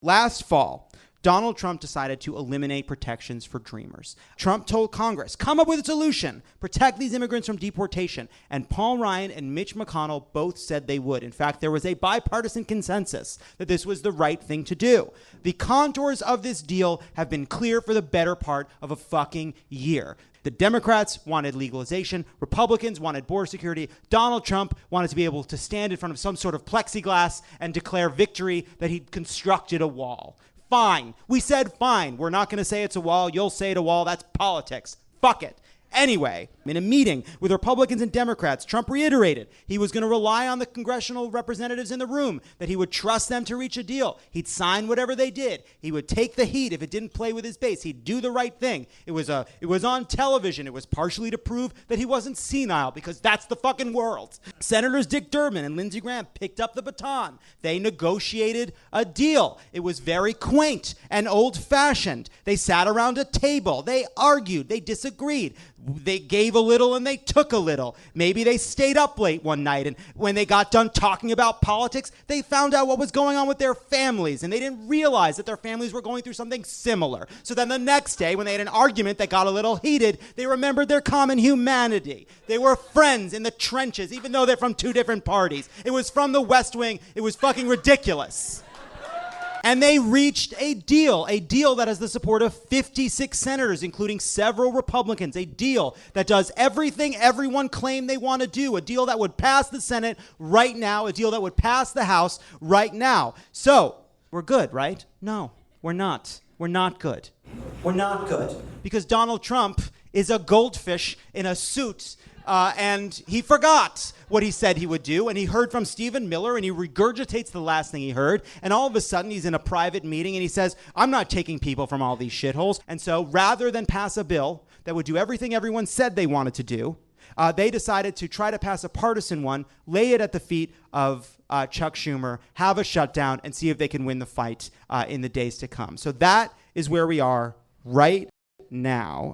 Last fall, Donald Trump decided to eliminate protections for Dreamers. Trump told Congress, come up with a solution, protect these immigrants from deportation. And Paul Ryan and Mitch McConnell both said they would. In fact, there was a bipartisan consensus that this was the right thing to do. The contours of this deal have been clear for the better part of a fucking year. The Democrats wanted legalization. Republicans wanted border security. Donald Trump wanted to be able to stand in front of some sort of plexiglass and declare victory that he'd constructed a wall. Fine. We said fine. We're not going to say it's a wall. You'll say it a wall. That's politics. Fuck it. Anyway, in a meeting with Republicans and Democrats, Trump reiterated he was going to rely on the congressional representatives in the room, that he would trust them to reach a deal. He'd sign whatever they did. He would take the heat if it didn't play with his base. He'd do the right thing. It was on television. It was partially to prove that he wasn't senile, because that's the fucking world. Senators Dick Durbin and Lindsey picked up the baton. They negotiated a deal. It was very quaint and old-fashioned. They sat around a table. They argued. They disagreed. They gave a little and they took a little. Maybe they stayed up late one night, and when they got done talking about politics, they found out what was going on with their families, and they didn't realize that their families were going through something similar. So then the next day, when they had an argument that got a little heated, they remembered their common humanity. They were friends in the trenches, even though they're from two different parties. It was from the West Wing. It was fucking ridiculous. And they reached a deal that has the support of 56 senators, including several Republicans, a deal that does everything everyone claimed they want to do, a deal that would pass the Senate right now, a deal that would pass the House right now. So, we're good, right? No, we're not. We're not good. We're not good. Because Donald Trump is a goldfish in a suit, and he forgot what he said he would do, and he heard from Stephen Miller, and he regurgitates the last thing he heard, and all of a sudden he's in a private meeting, and he says, I'm not taking people from all these shitholes. And so rather than pass a bill that would do everything everyone said they wanted to do, they decided to try to pass a partisan one, lay it at the feet of Chuck Schumer, have a shutdown, and see if they can win the fight in the days to come. So that is where we are right now.